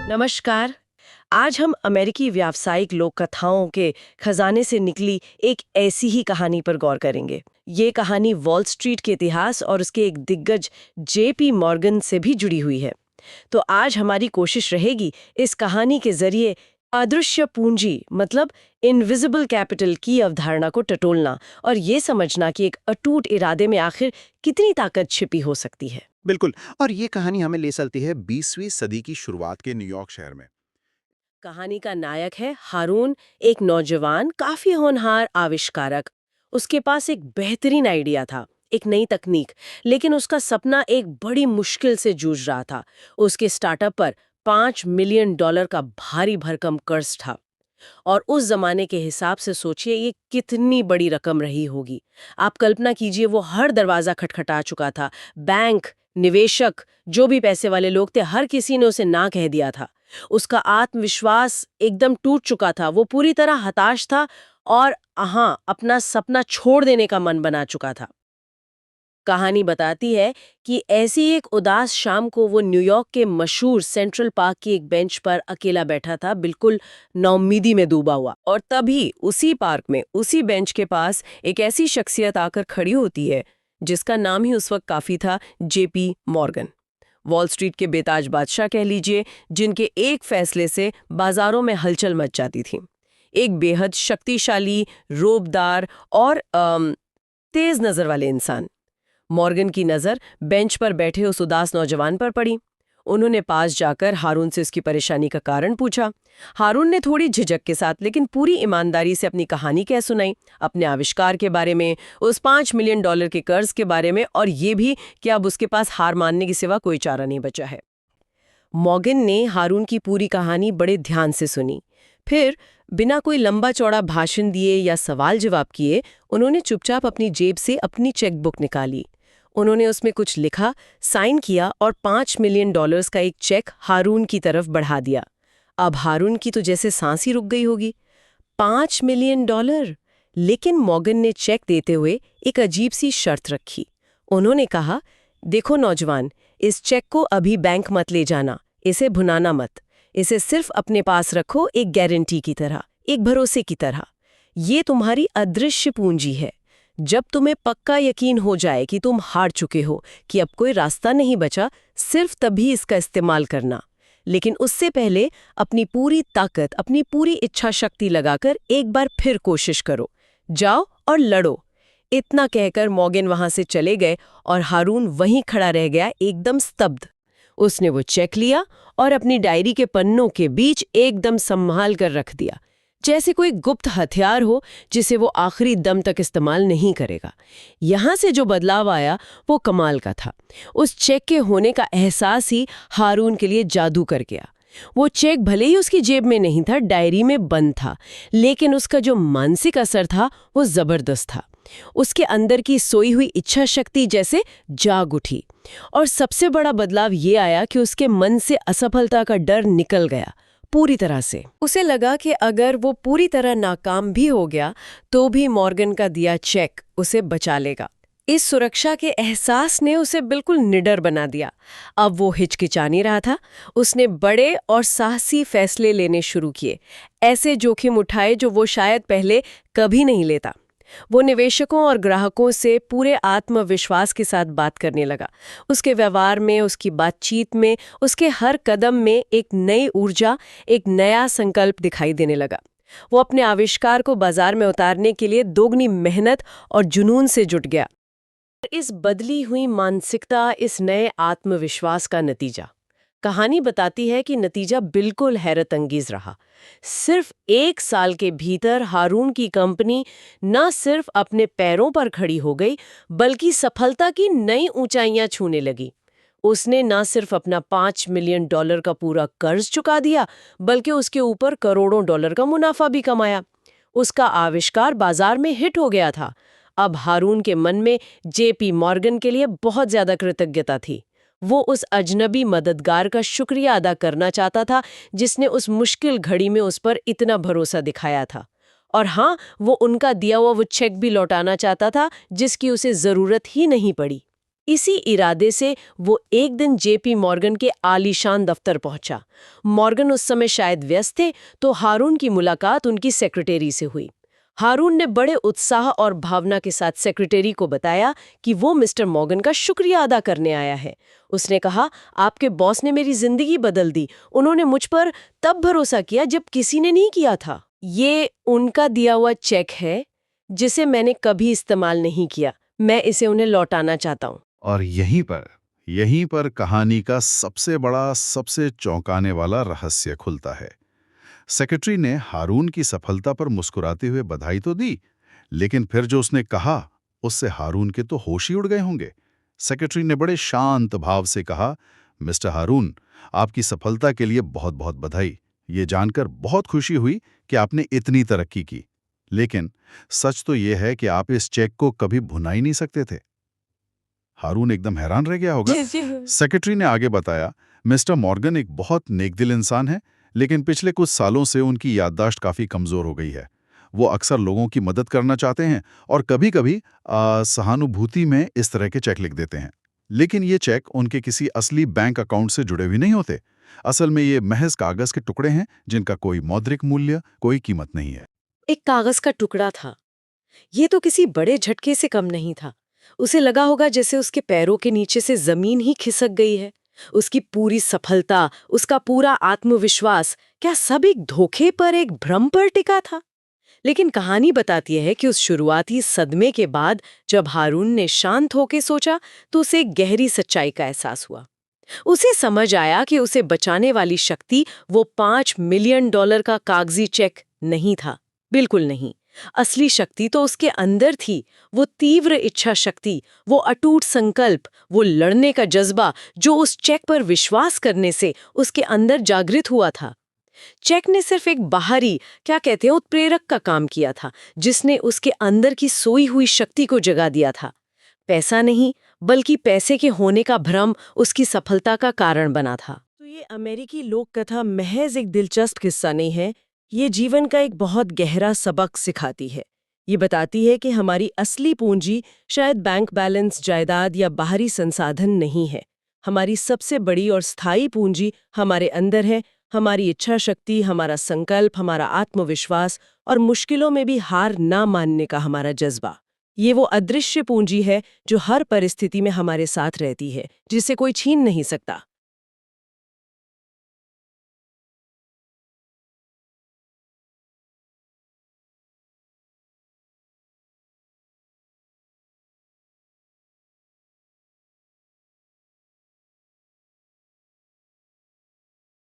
नमस्कार। आज हम अमेरिकी व्यावसायिक लोक कथाओं के खजाने से निकली एक ऐसी ही कहानी पर गौर करेंगे। ये कहानी वॉल स्ट्रीट के इतिहास और उसके एक दिग्गज जेपी मॉर्गन से भी जुड़ी हुई है। तो आज हमारी कोशिश रहेगी इस कहानी के जरिए अदृश्य पूंजी मतलब इनविजिबल कैपिटल की अवधारणा को टटोलना और ये समझना कि एक अटूट इरादे में आखिर कितनी ताकत छिपी हो सकती है। बिल्कुल। और ये कहानी हमें ले चलती है 20वीं सदी की शुरुआत के न्यूयॉर्क शहर में। कहानी का नायक है हारून, एक नौजवान काफी होनहार आविष्कारक। उसके पास एक बेहतरीन आइडिया था, एक नई तकनीक, लेकिन उसका सपना एक बड़ी मुश्किल से जूझ रहा था। उसके स्टार्टअप पर $5 मिलियन का भारी भरकम कर्ज था। और उस जमाने के हिसाब से सोचिए ये कितनी बड़ी रकम रही होगी। आप कल्पना कीजिए, वो हर दरवाजा खटखटा चुका था। बैंक, निवेशक, जो भी पैसे वाले लोग थे, हर किसी ने उसे ना कह दिया था। उसका आत्मविश्वास एकदम टूट चुका था, वो पूरी तरह हताश था और हाँ, अपना सपना छोड़ देने का मन बना चुका था। कहानी बताती है कि ऐसी एक उदास शाम को वो न्यूयॉर्क के मशहूर सेंट्रल पार्क की एक बेंच पर अकेला बैठा था, बिल्कुल नाउम्मीदी में डूबा हुआ। और तभी उसी पार्क में, उसी बेंच के पास एक ऐसी शख्सियत आकर खड़ी होती है जिसका नाम ही उस वक्त काफी था, जेपी मॉर्गन। वॉल स्ट्रीट के बेताज बादशाह कह लीजिए, जिनके एक फैसले से बाजारों में हलचल मच जाती थी। एक बेहद शक्तिशाली, रोबदार और तेज नजर वाले इंसान। मॉर्गन की नजर बेंच पर बैठे उस उदास नौजवान पर पड़ी। उन्होंने पास जाकर हारून से उसकी परेशानी का कारण पूछा। हारून ने थोड़ी झिझक के साथ लेकिन पूरी ईमानदारी से अपनी कहानी कह सुनाई, अपने आविष्कार के बारे में, उस $5 मिलियन के कर्ज के बारे में और ये भी कि अब उसके पास हार मानने के सिवा कोई चारा नहीं बचा है। मॉर्गन ने हारून की पूरी कहानी बड़े ध्यान से सुनी। फिर बिना कोई लंबा चौड़ा भाषण दिए या सवाल जवाब किए उन्होंने चुपचाप अपनी जेब से अपनी चेकबुक निकाली। उन्होंने उसमें कुछ लिखा, साइन किया और $5 मिलियन का एक चेक हारून की तरफ बढ़ा दिया। अब हारून की तो जैसे सांस ही रुक गई होगी। $5 मिलियन! लेकिन मॉर्गन ने चेक देते हुए एक अजीब सी शर्त रखी। उन्होंने कहा, देखो नौजवान, इस चेक को अभी बैंक मत ले जाना, इसे भुनाना मत। इसे सिर्फ अपने पास रखो, एक गारंटी की तरह, एक भरोसे की तरह। ये तुम्हारी अदृश्य पूंजी है। जब तुम्हें पक्का यकीन हो जाए कि तुम हार चुके हो, कि अब कोई रास्ता नहीं बचा, सिर्फ तभी इसका इस्तेमाल करना। लेकिन उससे पहले अपनी पूरी ताकत, अपनी पूरी इच्छा शक्ति लगाकर एक बार फिर कोशिश करो। जाओ और लड़ो। इतना कहकर मॉर्गन वहां से चले गए और हारून वहीं खड़ा रह गया, एकदम स्तब्ध। उसने वो चेक लिया और अपनी डायरी के पन्नों के बीच एकदम संभाल कर रख दिया, जैसे कोई गुप्त हथियार हो जिसे वो आखिरी दम तक इस्तेमाल नहीं करेगा। यहां से जो बदलाव आया वो कमाल का था। उस चेक के होने का एहसास ही हारून के लिए जादू कर गया। वो चेक भले ही उसकी जेब में नहीं था, डायरी में बंद था, लेकिन उसका जो मानसिक असर था वो जबरदस्त था। उसके अंदर की सोई हुई इच्छा शक्ति जैसे जाग उठी। और सबसे बड़ा बदलाव ये आया कि उसके मन से असफलता का डर निकल गया पूरी तरह से। उसे लगा कि अगर वो पूरी तरह नाकाम भी हो गया तो भी मॉर्गन का दिया चेक उसे बचा लेगा। इस सुरक्षा के एहसास ने उसे बिल्कुल निडर बना दिया। अब वो हिचकिचा नहीं रहा था। उसने बड़े और साहसी फैसले लेने शुरू किए, ऐसे जोखिम उठाए जो वो शायद पहले कभी नहीं लेता। वो निवेशकों और ग्राहकों से पूरे आत्मविश्वास के साथ बात करने लगा। उसके व्यवहार में, उसकी बातचीत में, उसके हर कदम में एक नई ऊर्जा, एक नया संकल्प दिखाई देने लगा। वो अपने आविष्कार को बाजार में उतारने के लिए दोगुनी मेहनत और जुनून से जुट गया। इस बदली हुई मानसिकता, इस नए आत्मविश्वास का नतीजा, कहानी बताती है कि नतीजा बिल्कुल हैरत अंगेज रहा। सिर्फ 1 साल के भीतर हारून की कंपनी न सिर्फ अपने पैरों पर खड़ी हो गई, बल्कि सफलता की नई ऊंचाइयां छूने लगी। उसने न सिर्फ अपना $5 मिलियन का पूरा कर्ज चुका दिया, बल्कि उसके ऊपर करोड़ों डॉलर का मुनाफा भी कमाया। उसका आविष्कार बाजार में हिट हो गया था। अब हारून के मन में जेपी मॉर्गन के लिए बहुत ज्यादा कृतज्ञता थी। वो उस अजनबी मददगार का शुक्रिया अदा करना चाहता था जिसने उस मुश्किल घड़ी में उस पर इतना भरोसा दिखाया था। और हाँ, वो उनका दिया हुआ वो चेक भी लौटाना चाहता था जिसकी उसे जरूरत ही नहीं पड़ी। इसी इरादे से वो एक दिन जेपी मॉर्गन के आलीशान दफ्तर पहुंचा। मॉर्गन उस समय शायद व्यस्त थे, तो हारून की मुलाकात उनकी सेक्रेटरी से हुई। हारून ने बड़े उत्साह और भावना के साथ सेक्रेटरी को बताया कि वो मिस्टर मॉर्गन का शुक्रिया अदा करने आया है। उसने कहा, आपके बॉस ने मेरी जिंदगी बदल दी। उन्होंने मुझ पर तब भरोसा किया जब किसी ने नहीं किया था। ये उनका दिया हुआ चेक है जिसे मैंने कभी इस्तेमाल नहीं किया। मैं इसे उन्हें लौटाना चाहता हूँ। और यहीं पर कहानी का सबसे बड़ा, सबसे चौंकाने वाला रहस्य खुलता है। सेक्रेटरी ने हारून की सफलता पर मुस्कुराते हुए बधाई तो दी, लेकिन फिर जो उसने कहा, उससे हारून के तो होश ही उड़ गए होंगे। सेक्रेटरी ने बड़े शांत भाव से कहा, मिस्टर हारून, आपकी सफलता के लिए बहुत बहुत बधाई। ये जानकर बहुत खुशी हुई कि आपने इतनी तरक्की की। लेकिन सच तो यह है कि आप इस चेक को कभी भुना ही नहीं सकते थे। हारून एकदम हैरान रह गया होगा। सेक्रेटरी ने आगे बताया, मिस्टर मॉर्गन एक बहुत नेकदिल इंसान है, लेकिन पिछले कुछ सालों से उनकी याददाश्त काफी कमजोर हो गई है। वो अक्सर लोगों की मदद करना चाहते हैं और कभी-कभी सहानुभूति में इस तरह के चेक लिख देते हैं। लेकिन ये चेक उनके किसी असली बैंक अकाउंट से जुड़े हुए नहीं होते। असल में ये महज कागज के टुकड़े हैं जिनका कोई मौद्रिक मूल्य, कोई कीमत नहीं है। एक कागज का टुकड़ा था। ये तो किसी बड़े झटके से कम नहीं था। उसे लगा होगा जैसे उसके पैरों के नीचे से जमीन ही खिसक गई है। उसकी पूरी सफलता, उसका पूरा आत्मविश्वास, क्या सब एक धोखे पर, एक भ्रम पर टिका था? लेकिन कहानी बताती है कि उस शुरुआती सदमे के बाद जब हारून ने शांत होकर सोचा, तो उसे एक गहरी सच्चाई का एहसास हुआ। उसे समझ आया कि उसे बचाने वाली शक्ति वो $5 मिलियन का कागजी चेक नहीं था। बिल्कुल नहीं। असली शक्ति तो उसके अंदर थी। वो तीव्र इच्छा शक्ति, वो अटूट संकल्प, वो लड़ने का जज्बा जो उस चेक पर विश्वास करने से उसके अंदर जागृत हुआ था। चेक ने सिर्फ एक बाहरी, क्या कहते हैं, उत्प्रेरक का काम किया था, जिसने उसके अंदर की सोई हुई शक्ति को जगा दिया था। पैसा नहीं, बल्कि पैसे के होने का भ्रम उसकी सफलता का कारण बना था। तो ये अमेरिकी लोक कथा महज एक दिलचस्प किस्सा नहीं है, ये जीवन का एक बहुत गहरा सबक सिखाती है। ये बताती है कि हमारी असली पूंजी शायद बैंक बैलेंस, जायदाद या बाहरी संसाधन नहीं है। हमारी सबसे बड़ी और स्थायी पूंजी हमारे अंदर है। हमारी इच्छा शक्ति, हमारा संकल्प, हमारा आत्मविश्वास और मुश्किलों में भी हार ना मानने का हमारा जज्बा। ये वो अदृश्य पूंजी है जो हर परिस्थिति में हमारे साथ रहती है, जिसे कोई छीन नहीं सकता।